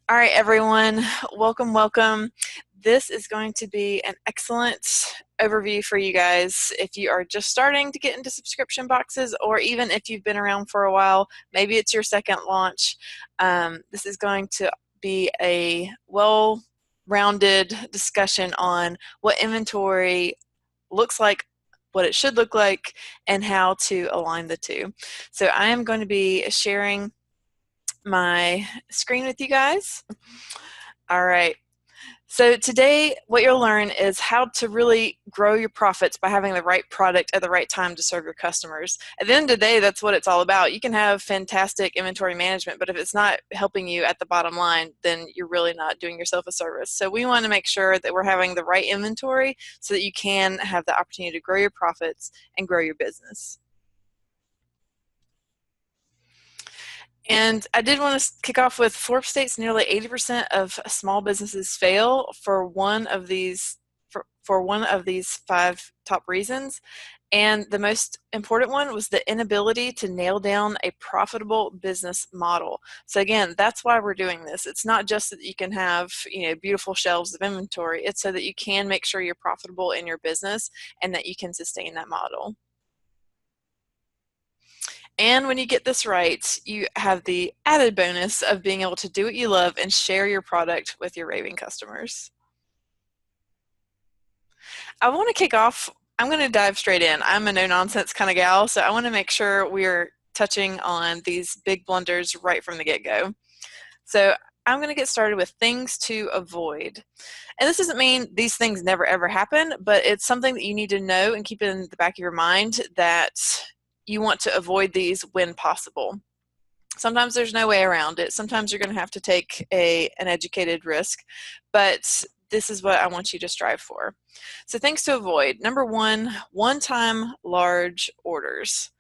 All right, everyone, welcome, welcome. This is going to be an excellent overview for you guys if you are just starting to get into subscription boxes, or even if you've been around for a while, maybe it's your second launch. This is going to be a well-rounded discussion on what inventory looks like, what it should look like, and how to align the two. So I am going to be sharing my screen with you guys. All right. So today what you'll learn is how to really grow your profits by having the right product at the right time to serve your customers. At the end of the day, that's what it's all about. You can have fantastic inventory management, but if it's not helping you at the bottom line, then you're really not doing yourself a service. So we want to make sure that we're having the right inventory so that you can have the opportunity to grow your profits and grow your business. And I did want to kick off with Forbes states nearly 80% of small businesses fail for one of these five top reasons. And the most important one was the inability to nail down a profitable business model. So again, that's why we're doing this. It's not just that you can have, beautiful shelves of inventory. It's so that you can make sure you're profitable in your business and that you can sustain that model. And when you get this right, you have the added bonus of being able to do what you love and share your product with your raving customers. I want to kick off, I'm going to dive straight in. I'm a no-nonsense kind of gal, so I want to make sure we're touching on these big blunders right from the get-go. So I'm going to get started with things to avoid. And this doesn't mean these things never ever happen, but it's something that you need to know and keep in the back of your mind that you want to avoid these when possible. Sometimes there's no way around it. Sometimes you're going to have to take an educated risk, but this is what I want you to strive for. So things to avoid. Number one-time large orders.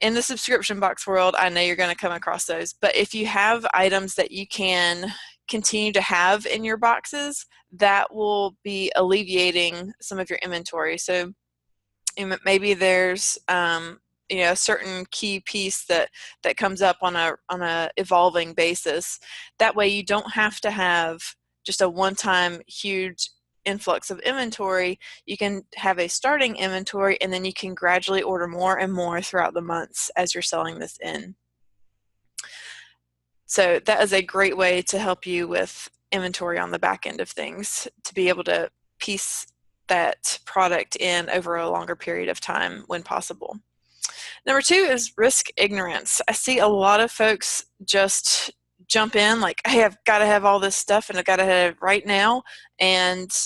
In the subscription box world, I know you're going to come across those, but if you have items that you can continue to have in your boxes, that will be alleviating some of your inventory. So maybe there's a certain key piece that comes up on a evolving basis. That way you don't have to have just a one-time huge influx of inventory. You can have a starting inventory, and then you can gradually order more and more throughout the months as you're selling this in. So that is a great way to help you with inventory on the back end of things, to be able to piece that product in over a longer period of time when possible. Number two is risk ignorance. I see a lot of folks just jump in like, hey, I've got to have all this stuff and I've got to have it right now. And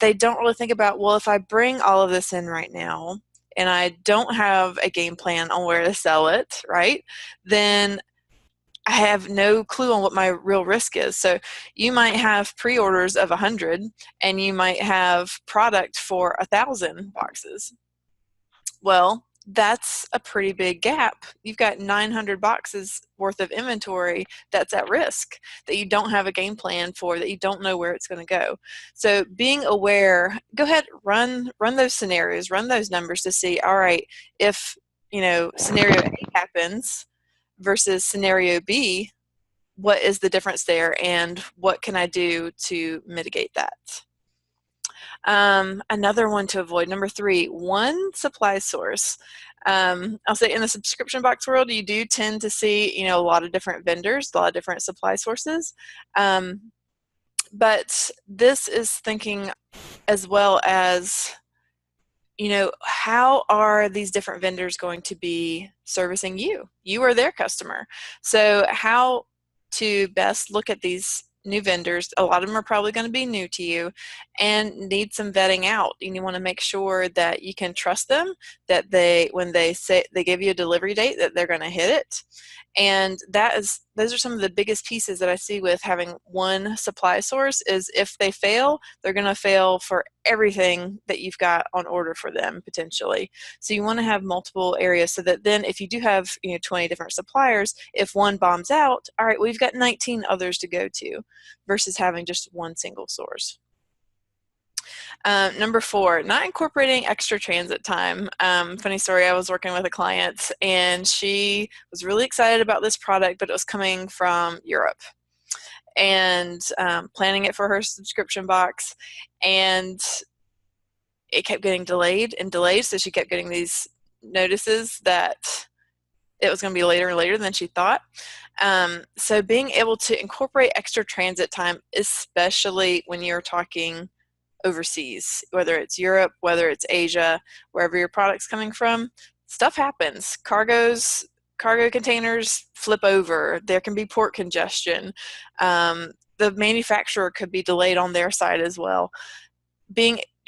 they don't really think about, well, if I bring all of this in right now and I don't have a game plan on where to sell it, right, then I have no clue on what my real risk is. So you might have pre-orders of 100 and you might have product for 1,000 boxes. Well, that's a pretty big gap. You've got 900 boxes worth of inventory that's at risk, that you don't have a game plan for, that you don't know where it's going to go. So being aware, go ahead, run those scenarios, run those numbers to see, all right, if scenario A happens versus scenario B, what is the difference there and what can I do to mitigate that? Another one to avoid, number three, one supply source. I'll say in the subscription box world, you do tend to see, a lot of different vendors, a lot of different supply sources. But this is thinking as well as, how are these different vendors going to be servicing you? You are their customer. So how to best look at these new vendors. A lot of them are probably going to be new to you and need some vetting out. And you want to make sure that you can trust them, that when they say they give you a delivery date, that they're going to hit it. And those are some of the biggest pieces that I see with having one supply source is if they fail, they're going to fail for everything that you've got on order for them potentially. So you want to have multiple areas so that then if you do have 20 different suppliers, if one bombs out, all right, we've got 19 others to go to versus having just one single source. Number four, not incorporating extra transit time. Funny story, I was working with a client and she was really excited about this product, but it was coming from Europe. and planning it for her subscription box, and it kept getting delayed and delayed, so she kept getting these notices that it was going to be later and later than she thought. So being able to incorporate extra transit time, especially when you're talking overseas, whether it's Europe, whether it's Asia, wherever your product's coming from, stuff happens. Cargo containers flip over. There can be port congestion. The manufacturer could be delayed on their side as well.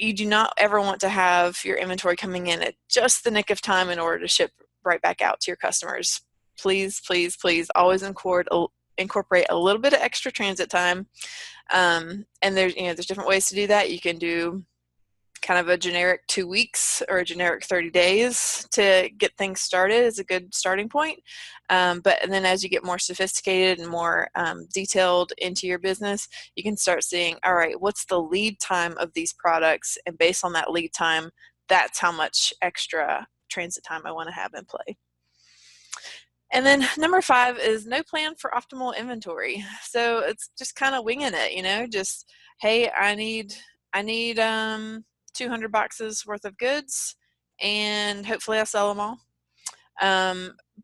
You do not ever want to have your inventory coming in at just the nick of time in order to ship right back out to your customers. Please, please, please always incorporate a little bit of extra transit time. And there's different ways to do that. You can do kind of a generic 2 weeks or a generic 30 days to get things started is a good starting point. But then as you get more sophisticated and more detailed into your business, you can start seeing, all right, what's the lead time of these products? And based on that lead time, that's how much extra transit time I want to have in play. And then number 5 is no plan for optimal inventory. So it's just kind of winging it, just, hey, I need 200 boxes worth of goods, and hopefully I'll sell them all.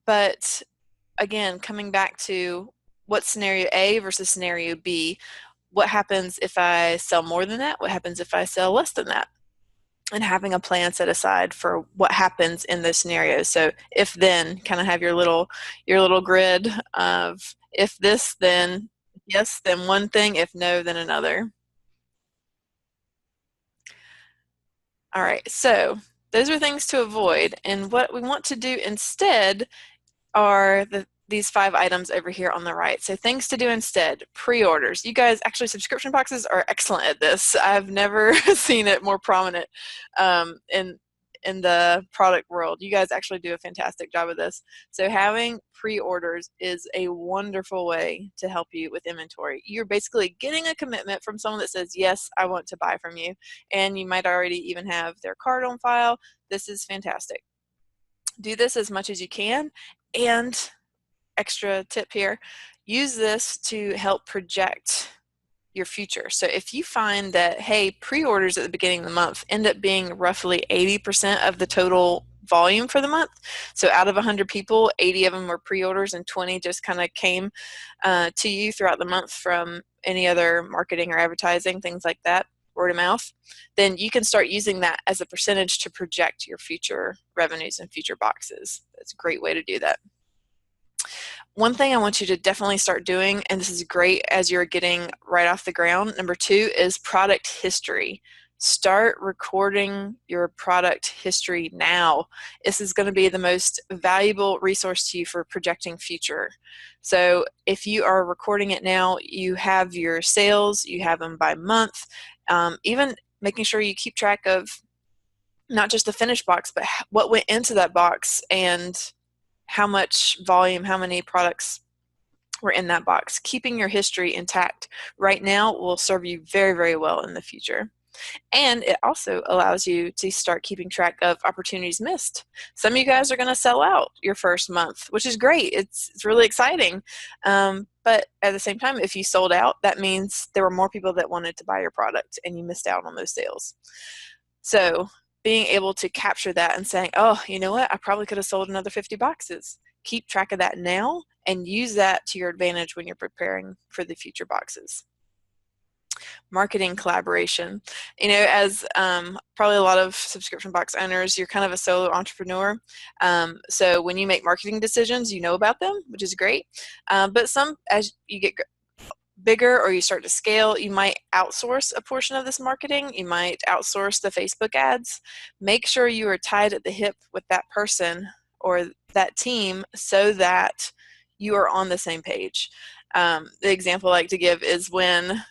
But again, coming back to what scenario A versus scenario B, what happens if I sell more than that? What happens if I sell less than that? And having a plan set aside for what happens in those scenarios. So if then, kind of have your little grid of if this, then yes, then one thing, if no, then another. All right, so those are things to avoid, and what we want to do instead are these 5 items over here on the right. So things to do instead: pre-orders. You guys, actually, subscription boxes are excellent at this. I've never seen it more prominent in the product world. You guys actually do a fantastic job of this. So having pre-orders is a wonderful way to help you with inventory. You're basically getting a commitment from someone that says, yes, I want to buy from you. And you might already even have their card on file. This is fantastic. Do this as much as you can. And extra tip here, use this to help project your future. So if you find that, hey, pre-orders at the beginning of the month end up being roughly 80% of the total volume for the month, so out of 100 people, 80 of them were pre-orders and 20 just kind of came to you throughout the month from any other marketing or advertising, things like that, word of mouth, then you can start using that as a percentage to project your future revenues and future boxes. That's a great way to do that. One thing I want you to definitely start doing, and this is great as you're getting right off the ground, number 2 is product history. Start recording your product history now. This is going to be the most valuable resource to you for projecting future. So if you are recording it now, you have your sales, you have them by month, even making sure you keep track of not just the finished box, but what went into that box and how much volume, how many products were in that box. Keeping your history intact right now will serve you very, very well in the future. And it also allows you to start keeping track of opportunities missed. Some of you guys are going to sell out your first month, which is great. It's really exciting. But at the same time, if you sold out, that means there were more people that wanted to buy your product and you missed out on those sales. So being able to capture that and saying, oh, you know what, I probably could have sold another 50 boxes. Keep track of that now and use that to your advantage when you're preparing for the future boxes. Marketing collaboration. As probably a lot of subscription box owners, you're kind of a solo entrepreneur. So when you make marketing decisions, you know about them, which is great. But as you get bigger or you start to scale, you might outsource a portion of this marketing. You might outsource the Facebook ads. Make sure you are tied at the hip with that person or that team so that you are on the same page. The example I like to give is when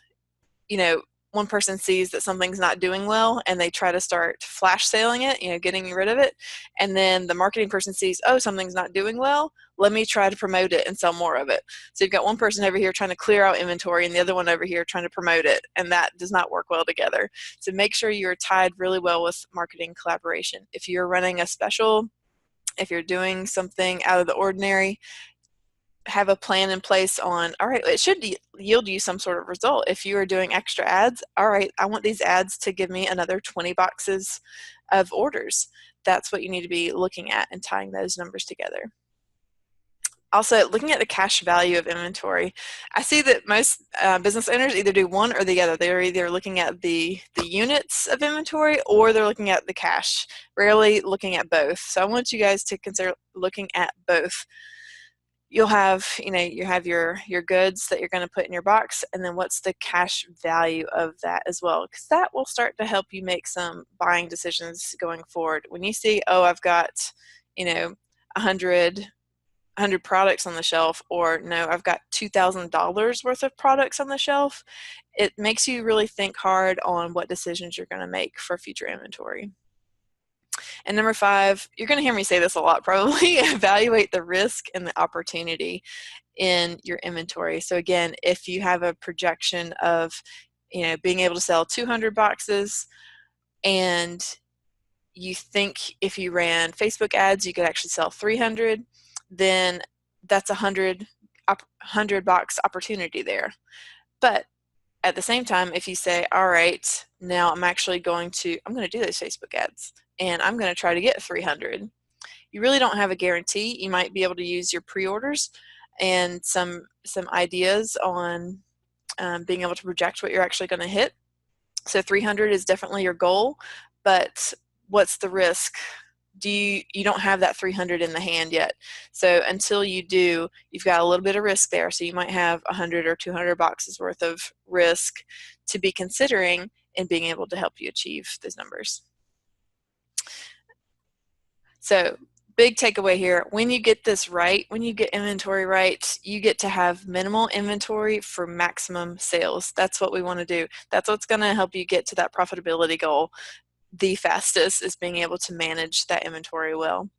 one person sees that something's not doing well and they try to start flash sailing it, getting rid of it. And then the marketing person sees, oh, something's not doing well. Let me try to promote it and sell more of it. So you've got one person over here trying to clear out inventory and the other one over here trying to promote it. And that does not work well together. So make sure you're tied really well with marketing collaboration. If you're running a special, if you're doing something out of the ordinary, have a plan in place on, all right, it should yield you some sort of result. If you are doing extra ads, all right, I want these ads to give me another 20 boxes of orders. That's what you need to be looking at and tying those numbers together. Also, looking at the cash value of inventory, I see that most business owners either do one or the other. They're either looking at the units of inventory or they're looking at the cash, rarely looking at both. So I want you guys to consider looking at both. You'll have, you have your goods that you're going to put in your box, and then what's the cash value of that as well, because that will start to help you make some buying decisions going forward. When you see, oh, I've got, 100 products on the shelf, or no, I've got $2,000 worth of products on the shelf, it makes you really think hard on what decisions you're going to make for future inventory. And number 5, you're going to hear me say this a lot probably, evaluate the risk and the opportunity in your inventory. So again, if you have a projection of, being able to sell 200 boxes, and you think if you ran Facebook ads, you could actually sell 300, then that's a 100 box opportunity there. But at the same time, if you say, all right, now I'm going to do those Facebook ads and I'm going to try to get 300, you really don't have a guarantee. You might be able to use your pre-orders and some ideas on being able to project what you're actually going to hit. So 300 is definitely your goal, but what's the risk? You don't have that 300 in the hand yet. So until you do, you've got a little bit of risk there. So you might have 100 or 200 boxes worth of risk to be considering in being able to help you achieve those numbers. So big takeaway here, when you get this right, when you get inventory right, you get to have minimal inventory for maximum sales. That's what we want to do. That's what's going to help you get to that profitability goal the fastest, is being able to manage that inventory well.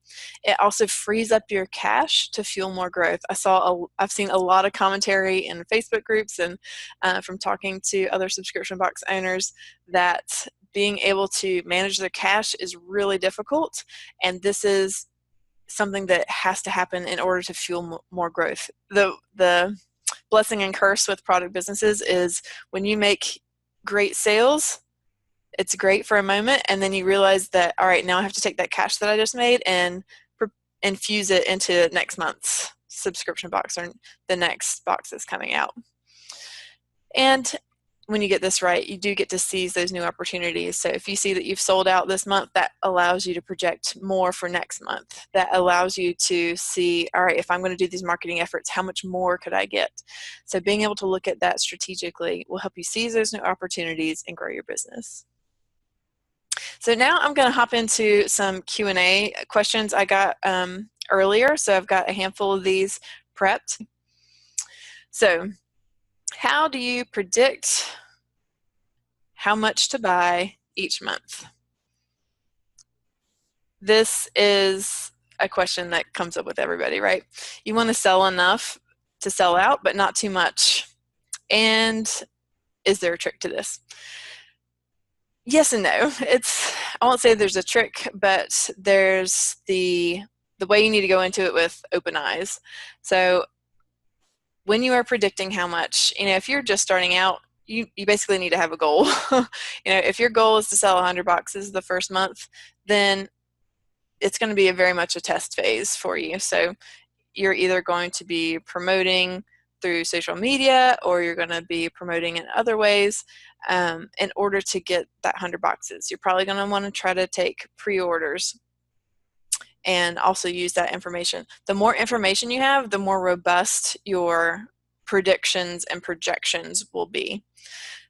It also frees up your cash to fuel more growth. I've seen a lot of commentary in Facebook groups and from talking to other subscription box owners that being able to manage their cash is really difficult, and this is something that has to happen in order to fuel more growth. The blessing and curse with product businesses is when you make great sales, it's great for a moment, and then you realize that, all right, now I have to take that cash that I just made and infuse it into next month's subscription box or the next box that's coming out. And when you get this right, you do get to seize those new opportunities. So if you see that you've sold out this month, that allows you to project more for next month. That allows you to see, all right, if I'm going to do these marketing efforts, how much more could I get? So being able to look at that strategically will help you seize those new opportunities and grow your business. So now I'm going to hop into some Q&A questions I got earlier. So I've got a handful of these prepped. So how do you predict how much to buy each month? This is a question that comes up with everybody, right? You want to sell enough to sell out, but not too much. And is there a trick to this? Yes and no. I won't say there's a trick, but there's the way you need to go into it with open eyes. So when you are predicting how much, if you're just starting out, you basically need to have a goal. If your goal is to sell 100 boxes the first month, then it's going to be very much a test phase for you. So you're either going to be promoting through social media, or you're going to be promoting in other ways in order to get that 100 boxes. You're probably going to want to try to take pre-orders and also use that information. The more information you have, the more robust your predictions and projections will be.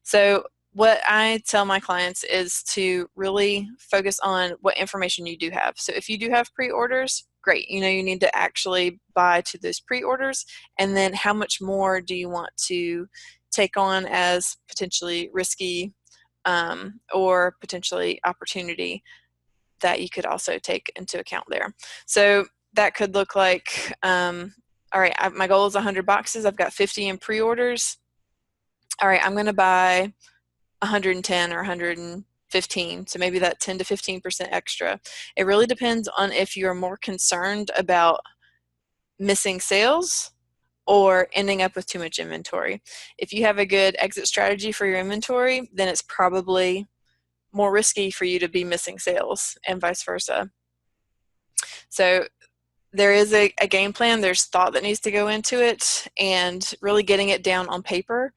So what I tell my clients is to really focus on what information you do have. So if you do have pre-orders, great. You need to actually buy to those pre-orders, and then how much more do you want to take on as potentially risky or potentially opportunity that you could also take into account there. So that could look like, all right, my goal is 100 boxes. I've got 50 in pre-orders. All right, I'm going to buy 110 or 115, so maybe that 10 to 15% extra. It really depends on if you're more concerned about missing sales or ending up with too much inventory. If you have a good exit strategy for your inventory, then it's probably more risky for you to be missing sales and vice versa. So there is a game plan, there's thought that needs to go into it, and really getting it down on paper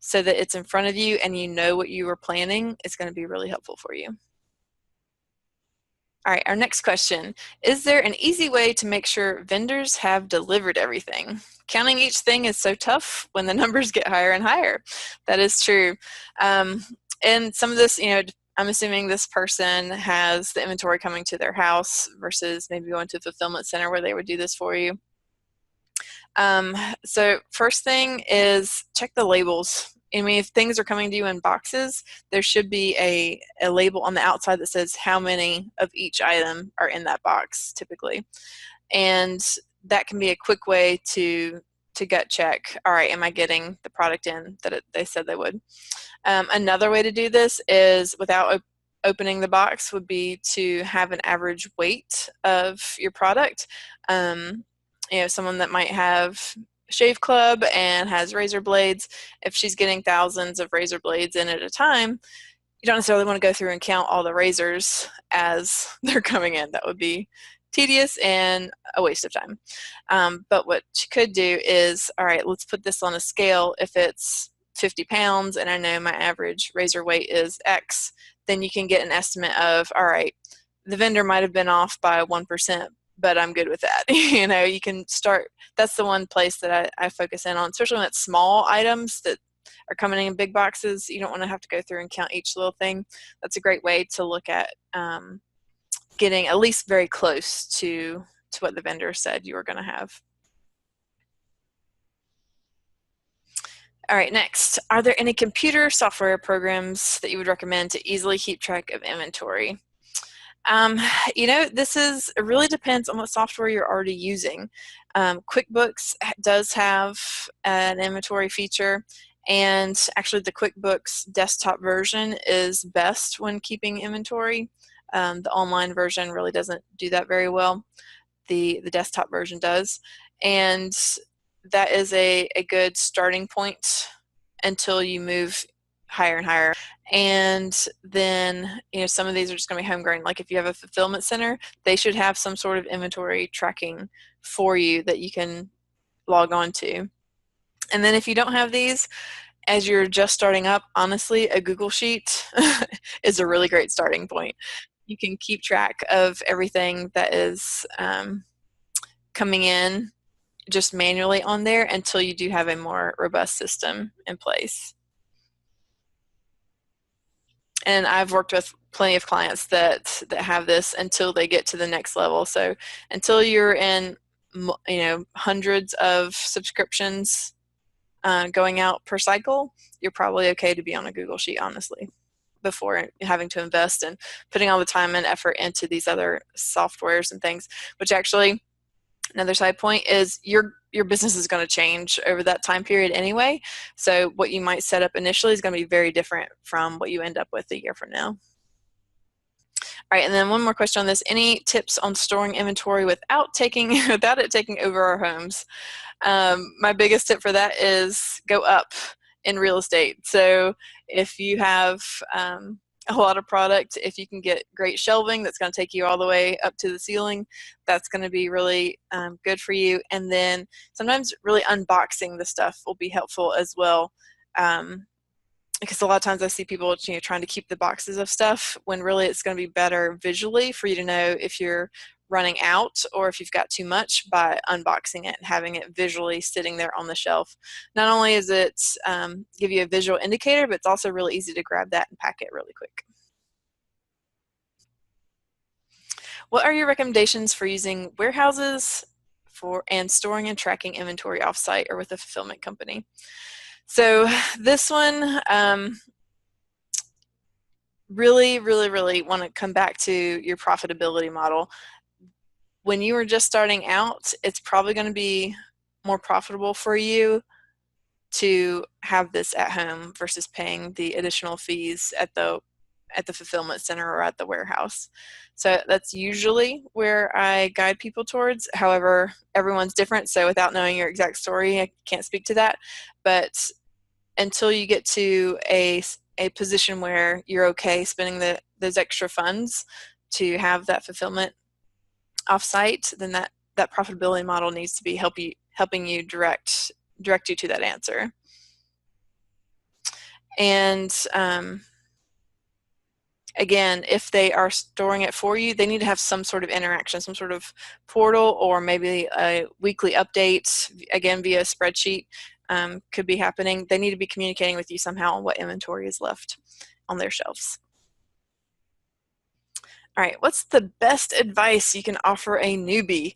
so that it's in front of you and you know what you were planning is going to be really helpful for you. All right, our next question. Is there an easy way to make sure vendors have delivered everything? Counting each thing is so tough when the numbers get higher and higher. That is true. And some of this, I'm assuming this person has the inventory coming to their house versus maybe going to a fulfillment center where they would do this for you. So first thing is check the labels. I mean, if things are coming to you in boxes, there should be a label on the outside that says how many of each item are in that box typically. And that can be a quick way to gut check, all right, am I getting the product in that they said they would? Another way to do this is without opening the box would be to have an average weight of your product. Someone that might have shave club and has razor blades, if she's getting thousands of razor blades in at a time, you don't necessarily want to go through and count all the razors as they're coming in. That would be tedious and a waste of time. But what you could do is, all right, let's put this on a scale. If it's 50 pounds and I know my average razor weight is X, then you can get an estimate of, all right, the vendor might have been off by 1%, but I'm good with that. You can start, that's the one place that I focus in on, especially when it's small items that are coming in big boxes. You don't want to have to go through and count each little thing. That's a great way to look at getting at least very close to what the vendor said you were going to have. All right, next, are there any computer software programs that you would recommend to easily keep track of inventory? It really depends on what software you're already using. QuickBooks does have an inventory feature, and actually the QuickBooks desktop version is best when keeping inventory. The online version really doesn't do that very well. The desktop version does, and that is a good starting point until you move higher and higher. And then, some of these are just going to be homegrown. Like if you have a fulfillment center, they should have some sort of inventory tracking for you that you can log on to. And then if you don't have these, as you're just starting up, honestly, a Google Sheet is a really great starting point. You can keep track of everything that is coming in just manually on there until you do have a more robust system in place. And I've worked with plenty of clients that have this until they get to the next level. So until you're in, hundreds of subscriptions going out per cycle, you're probably okay to be on a Google Sheet, honestly, before having to invest and putting all the time and effort into these other softwares and things, which actually, another side point is your business is going to change over that time period anyway. So what you might set up initially is going to be very different from what you end up with a year from now. All right, and then one more question on this. Any tips on storing inventory without it taking over our homes? My biggest tip for that is go up in real estate. So if you have a lot of product, if you can get great shelving that's going to take you all the way up to the ceiling, that's going to be really good for you. And then sometimes really unboxing the stuff will be helpful as well. Because a lot of times I see people trying to keep the boxes of stuff when really it's going to be better visually for you to know if you're running out or if you've got too much by unboxing it and having it visually sitting there on the shelf. Not only is it give you a visual indicator, but it's also really easy to grab that and pack it really quick. What are your recommendations for using warehouses and storing and tracking inventory offsite or with a fulfillment company? So this one, really want to come back to your profitability model. When you are just starting out, it's probably going to be more profitable for you to have this at home versus paying the additional fees at the at the fulfillment center or at the warehouse. So that's usually where I guide people towards. However, everyone's different, so without knowing your exact story, I can't speak to that. But until you get to a position where you're okay spending those extra funds to have that fulfillment offsite, then that profitability model needs to be helping you direct you to that answer. And again, if they are storing it for you, they need to have some sort of interaction, some sort of portal, or maybe a weekly update, again, via a spreadsheet, could be happening. They need to be communicating with you somehow on what inventory is left on their shelves. All right, what's the best advice you can offer a newbie?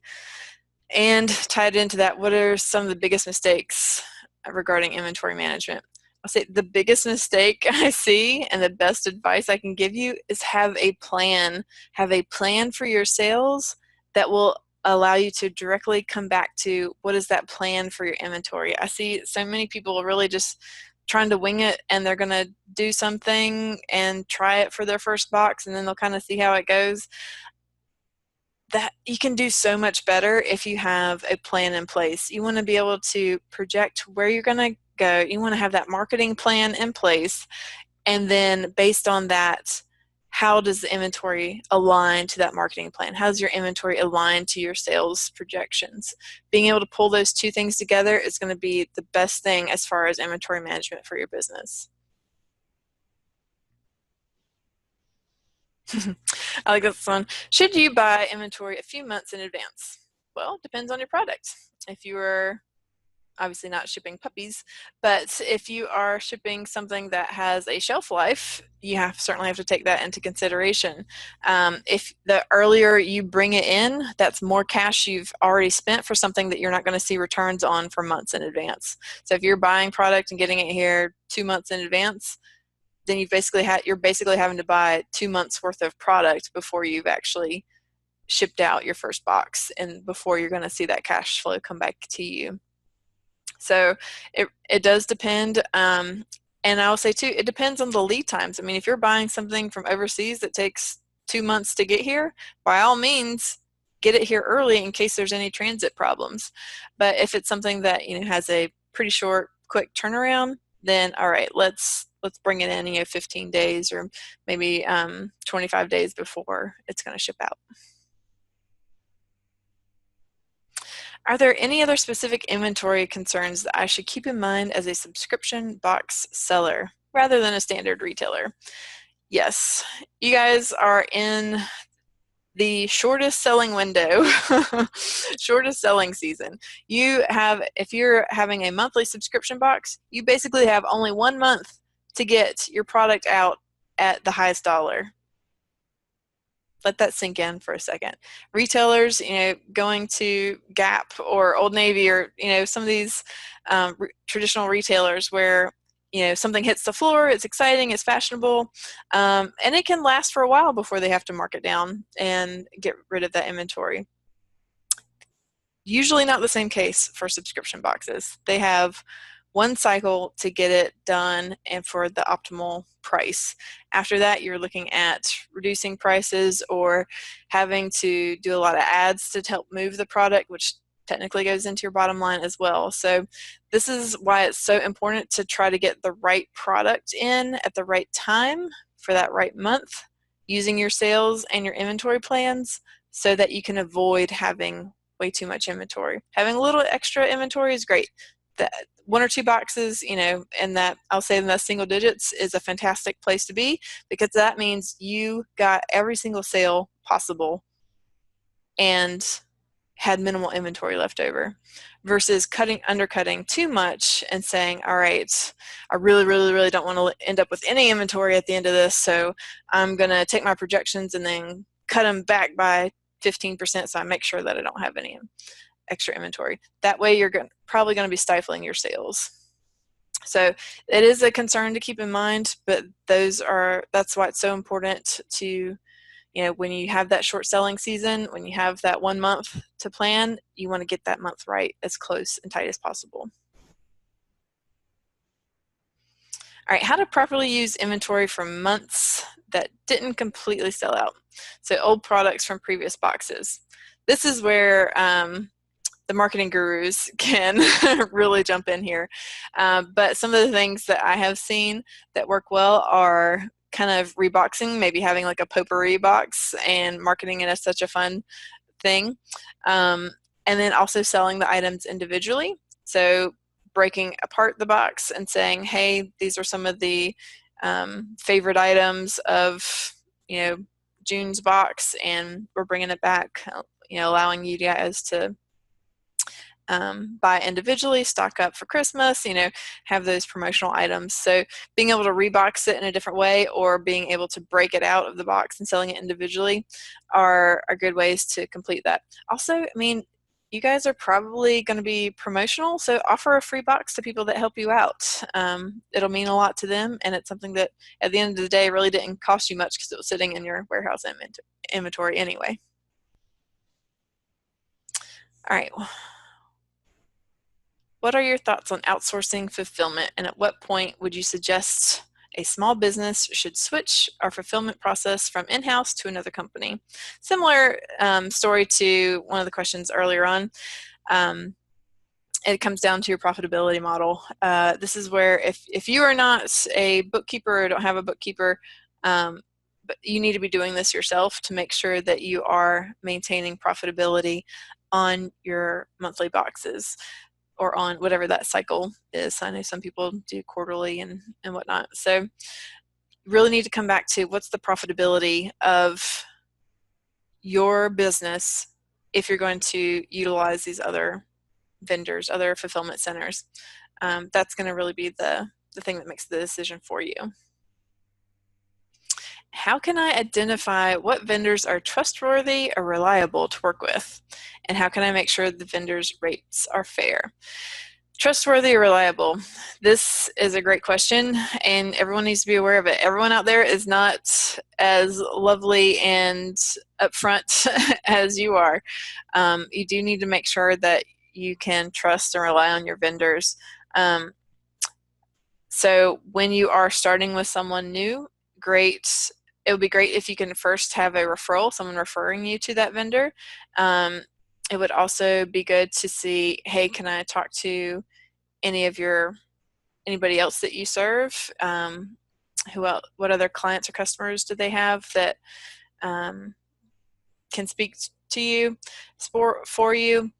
And tied into that, what are some of the biggest mistakes regarding inventory management? I'll say the biggest mistake I see and the best advice I can give you is have a plan. Have a plan for your sales that will allow you to directly come back to what is that plan for your inventory. I see so many people really just trying to wing it, and they're going to do something and try it for their first box, and then they'll kind of see how it goes. That you can do so much better if you have a plan in place. You want to be able to project where you're going to go. You want to have that marketing plan in place, and then based on that, how does the inventory align to that marketing plan? How does your inventory align to your sales projections? Being able to pull those two things together is going to be the best thing as far as inventory management for your business. I like this one. Should you buy inventory a few months in advance? Well, it depends on your product. If you are obviously not shipping puppies, but if you are shipping something that has a shelf life, you certainly have to take that into consideration. If the earlier you bring it in, that's more cash you've already spent for something that you're not going to see returns on for months in advance. So if you're buying product and getting it here 2 months in advance, then you're basically having to buy 2 months worth of product before you've actually shipped out your first box and before you're going to see that cash flow come back to you. So it does depend. And I will say too, it depends on the lead times. I mean, if you're buying something from overseas that takes 2 months to get here, by all means, get it here early in case there's any transit problems. But if it's something that has a pretty short, quick turnaround, then all right, let's bring it in 15 days or maybe 25 days before it's going to ship out. Are there any other specific inventory concerns that I should keep in mind as a subscription box seller rather than a standard retailer? Yes, you guys are in the shortest selling window, shortest selling season. If you're having a monthly subscription box, you basically have only 1 month to get your product out at the highest dollar. Let that sink in for a second. Retailers, going to Gap or Old Navy or, some of these traditional retailers where, something hits the floor, it's exciting, it's fashionable, and it can last for a while before they have to mark it down and get rid of that inventory. Usually not the same case for subscription boxes. They have 1 cycle to get it done and for the optimal price. After that, you're looking at reducing prices or having to do a lot of ads to help move the product, which technically goes into your bottom line as well. So this is why it's so important to try to get the right product in at the right time for that right month, using your sales and your inventory plans so that you can avoid having way too much inventory. Having a little extra inventory is great. That 1 or 2 boxes, and that I'll say in the single digits is a fantastic place to be, because that means you got every single sale possible and had minimal inventory left over, versus undercutting too much and saying, all right, I really, really, really don't want to end up with any inventory at the end of this, so I'm going to take my projections and then cut them back by 15% so I make sure that I don't have any extra inventory. That way you're probably going to be stifling your sales. So it is a concern to keep in mind, but that's why it's so important to, when you have that short selling season, when you have that 1 month to plan, you want to get that month right as close and tight as possible. All right, how to properly use inventory for months that didn't completely sell out. So old products from previous boxes. This is where the marketing gurus can really jump in here. But some of the things that I have seen that work well are kind of reboxing, maybe having like a potpourri box and marketing it as such a fun thing. And then also selling the items individually. So breaking apart the box and saying, hey, these are some of the favorite items of, June's box, and we're bringing it back, allowing you guys to buy individually, stock up for Christmas, have those promotional items. So being able to rebox it in a different way, or being able to break it out of the box and selling it individually are good ways to complete that. Also, you guys are probably going to be promotional, so offer a free box to people that help you out. It'll mean a lot to them, and it's something that at the end of the day really didn't cost you much because it was sitting in your warehouse inventory anyway. All right. What are your thoughts on outsourcing fulfillment, and at what point would you suggest a small business should switch our fulfillment process from in-house to another company? Similar story to one of the questions earlier on. It comes down to your profitability model. This is where if you are not a bookkeeper or don't have a bookkeeper, but you need to be doing this yourself to make sure that you are maintaining profitability on your monthly boxes, or on whatever that cycle is. I know some people do quarterly and whatnot. So you really need to come back to what's the profitability of your business if you're going to utilize these other vendors, other fulfillment centers. That's going to really be the thing that makes the decision for you. How can I identify what vendors are trustworthy or reliable to work with? And how can I make sure the vendors' rates are fair? Trustworthy or reliable? This is a great question, and everyone needs to be aware of it. Everyone out there is not as lovely and upfront as you are. You do need to make sure that you can trust and rely on your vendors. So when you are starting with someone new, great. It would be great if you can first have a referral, someone referring you to that vendor. It would also be good to see, hey, can I talk to anybody else that you serve? Who else, what other clients or customers do they have that can speak to you for you?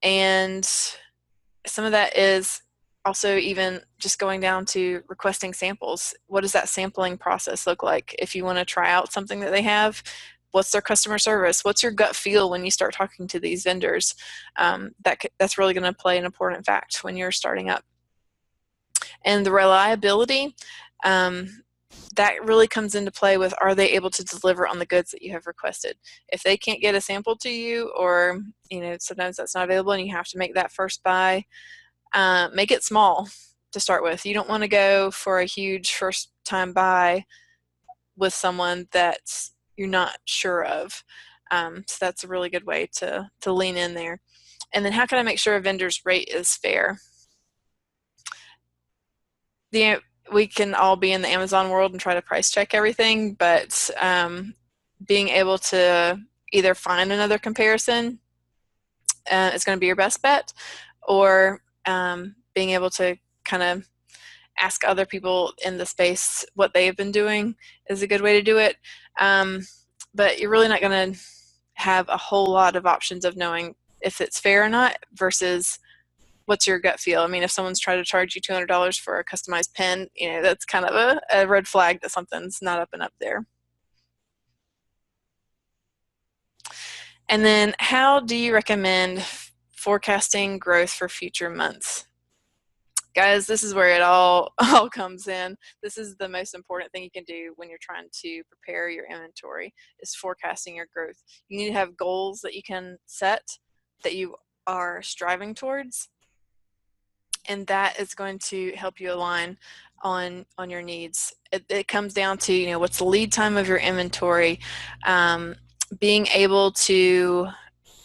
And some of that is also even just going down to requesting samples. What does that sampling process look like? If you want to try out something that they have, what's their customer service? What's your gut feel when you start talking to these vendors? That's really going to play an important fact when you're starting up. And the reliability, that really comes into play with, are they able to deliver on the goods that you have requested? If they can't get a sample to you, or sometimes that's not available and you have to make that first buy, make it small to start with. You don't want to go for a huge first time buy with someone that you're not sure of. So that's a really good way to lean in there. And then how can I make sure a vendor's rate is fair? We can all be in the Amazon world and try to price check everything, but being able to either find another comparison is going to be your best bet, or being able to kind of ask other people in the space what they've been doing is a good way to do it. But you're really not going to have a whole lot of options of knowing if it's fair or not versus what's your gut feel. If someone's trying to charge you $200 for a customized pen, that's kind of a red flag that something's not up and up there. And then how do you recommend forecasting growth for future months? Guys, this is where it all comes in. This is the most important thing you can do when you're trying to prepare your inventory, is forecasting your growth. You need to have goals that you can set, that you are striving towards, and that is going to help you align on your needs. It comes down to, what's the lead time of your inventory, being able to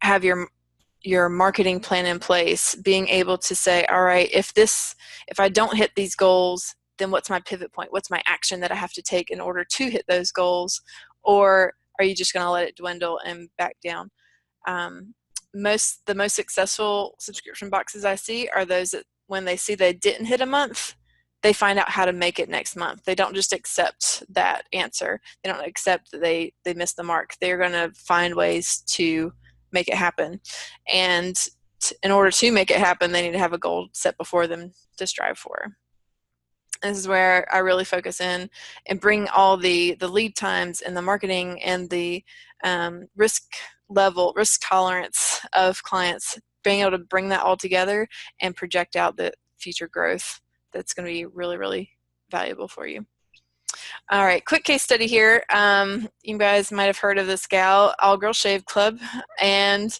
have your marketing plan in place, being able to say, all right, if I don't hit these goals then what's my pivot point? What's my action that I have to take in order to hit those goals? Or are you just going to let it dwindle and back down? The most successful subscription boxes I see are those that when they see they didn't hit a month, they find out how to make it next month. They don't just accept that answer. They don't accept that they missed the mark. They're going to find ways to make it happen. And in order to make it happen, they need to have a goal set before them to strive for. This is where I really focus in and bring all the lead times and the marketing and the risk tolerance of clients, being able to bring that all together and project out the future growth that's going to be really, really valuable for you. All right, quick case study here. You guys might have heard of this gal, All Girl Shave Club, and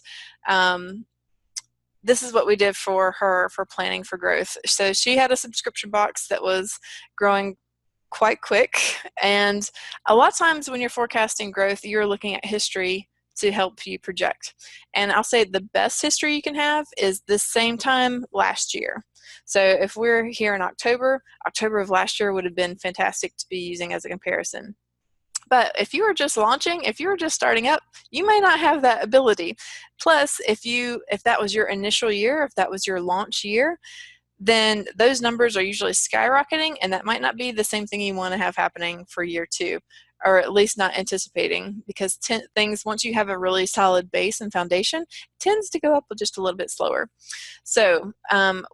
this is what we did for her for planning for growth. So she had a subscription box that was growing quite quick, and a lot of times when you're forecasting growth, you're looking at history to help you project. And I'll say the best history you can have is this same time last year. So if we're here in October of last year would have been fantastic to be using as a comparison. But if you are just launching, if you are just starting up, you may not have that ability. Plus, if that was your initial year, if that was your launch year, then those numbers are usually skyrocketing, and that might not be the same thing you want to have happening for year 2, or at least not anticipating, because things, once you have a really solid base and foundation, tends to go up just a little bit slower. So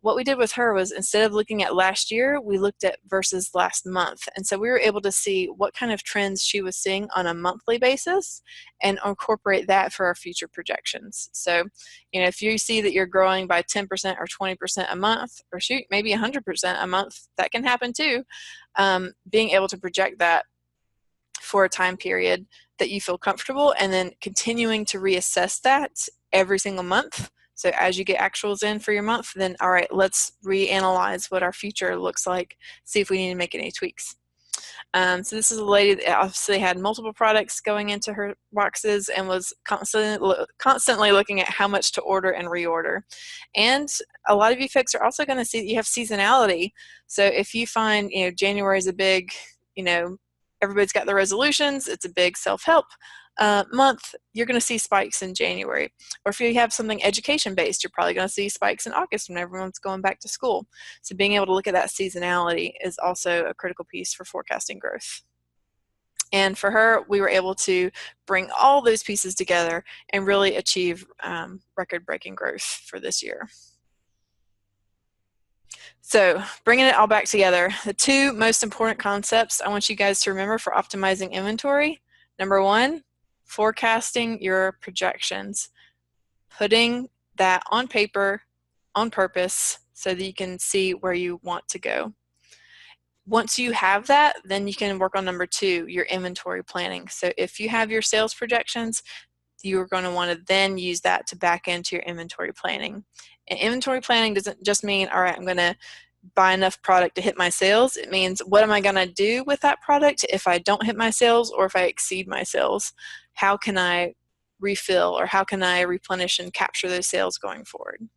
what we did with her was, instead of looking at last year, we looked at versus last month. And so we were able to see what kind of trends she was seeing on a monthly basis and incorporate that for our future projections. So, if you see that you're growing by 10% or 20% a month, or shoot, maybe 100% a month, that can happen too. Being able to project that for a time period that you feel comfortable, and then continuing to reassess that every single month. So as you get actuals in for your month, then all right, let's reanalyze what our future looks like, see if we need to make any tweaks. So this is a lady that obviously had multiple products going into her boxes and was constantly looking at how much to order and reorder. And a lot of you folks are also going to see that you have seasonality. So if you find, January is a big, everybody's got their resolutions, it's a big self-help month, you're going to see spikes in January. Or if you have something education-based, you're probably going to see spikes in August when everyone's going back to school. So being able to look at that seasonality is also a critical piece for forecasting growth. And for her, we were able to bring all those pieces together and really achieve record-breaking growth for this year. So bringing it all back together, the 2 most important concepts I want you guys to remember for optimizing inventory. Number 1, forecasting your projections. Putting that on paper on purpose so that you can see where you want to go. Once you have that, then you can work on number 2, your inventory planning. So if you have your sales projections, you're going to want to then use that to back into your inventory planning. And inventory planning doesn't just mean, all right, I'm going to buy enough product to hit my sales. It means, what am I going to do with that product if I don't hit my sales or if I exceed my sales? How can I refill, or how can I replenish and capture those sales going forward?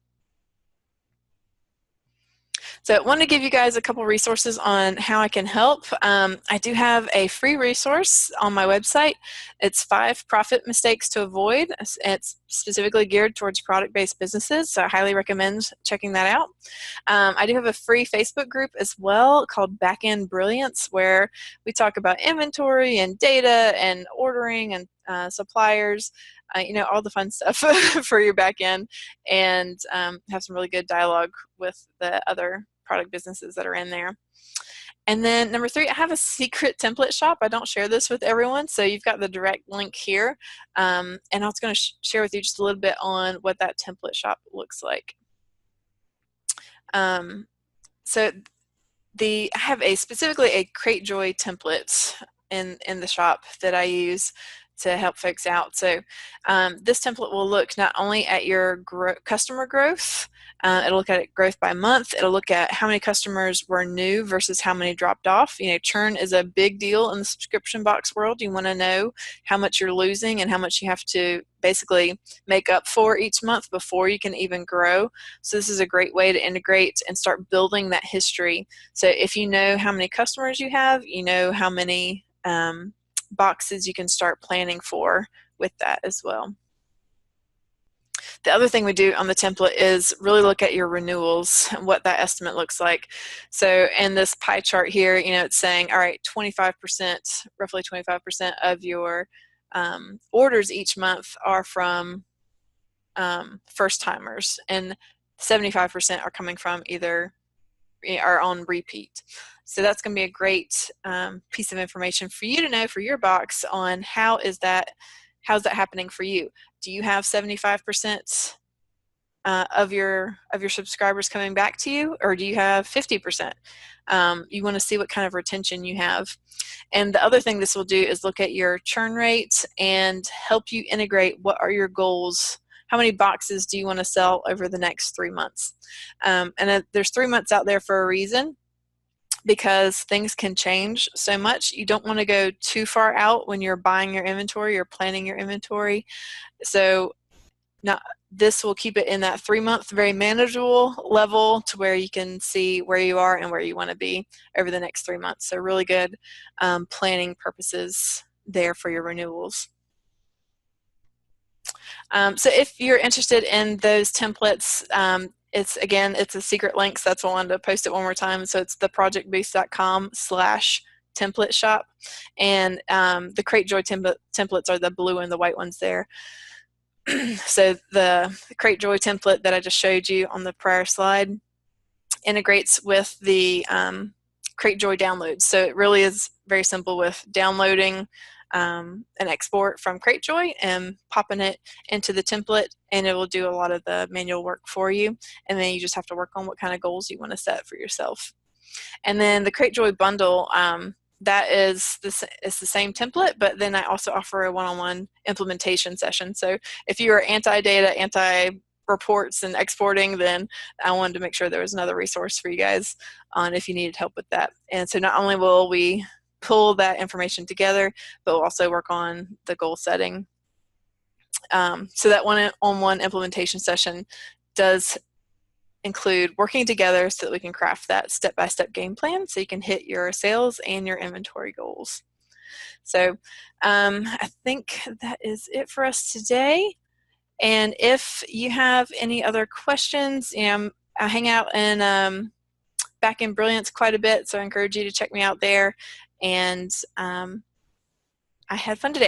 So I want to give you guys a couple resources on how I can help. I do have a free resource on my website. It's 5 profit mistakes to avoid. It's specifically geared towards product-based businesses, so I highly recommend checking that out. I do have a free Facebook group as well called Backend Brilliance, where we talk about inventory and data and ordering and suppliers, all the fun stuff for your back end, and have some really good dialogue with the other product businesses that are in there. And then number 3, I have a secret template shop. I don't share this with everyone, so you've got the direct link here. And I was going to share with you just a little bit on what that template shop looks like. So I have specifically a Crate Joy template in the shop that I use to help folks out. So this template will look not only at your customer growth, it'll look at growth by month, it'll look at how many customers were new versus how many dropped off. You know, churn is a big deal in the subscription box world. You want to know how much you're losing and how much you have to basically make up for each month before you can even grow. So this is a great way to integrate and start building that history. So if you know how many customers you have, you know how many boxes you can start planning for with that as well. The other thing we do on the template is really look at your renewals and what that estimate looks like. So in this pie chart here, you know, it's saying, all right, 25%, roughly 25% of your orders each month are from first timers, and 75% are coming from either are on repeat. So that's going to be a great piece of information for you to know for your box on how's that happening for you. Do you have 75% of your subscribers coming back to you, or do you have 50%? You want to see what kind of retention you have. And the other thing this will do is look at your churn rates and help you integrate what are your goals. How many boxes do you want to sell over the next 3 months? And there's 3 months out there for a reason, because things can change so much. You don't want to go too far out when you're buying your inventory or planning your inventory. So this will keep it in that 3-month, very manageable level to where you can see where you are and where you want to be over the next 3 months. So really good planning purposes there for your renewals. So if you're interested in those templates, it's a secret link, so that's why I wanted to post it one more time. So it's theprojectboost.com/template shop, and the Create Joy templates are the blue and the white ones there. So the Create Joy template that I just showed you on the prior slide integrates with the Create Joy downloads. So it really is very simple with downloading an export from Create Joy and popping it into the template, and it will do a lot of the manual work for you. And then you just have to work on what kind of goals you want to set for yourself. And then the Create Joy bundle, that is the same template, but then I also offer a one-on-one implementation session. So if you are anti-data, anti-reports and exporting, then I wanted to make sure there was another resource for you guys on if you needed help with that. And so not only will we pull that information together, but we'll also work on the goal setting. So that one-on-one implementation session does include working together so that we can craft that step-by-step game plan so you can hit your sales and your inventory goals. So I think that is it for us today. And if you have any other questions, you know, I hang out in back in Brilliance quite a bit, so I encourage you to check me out there. And I had fun today.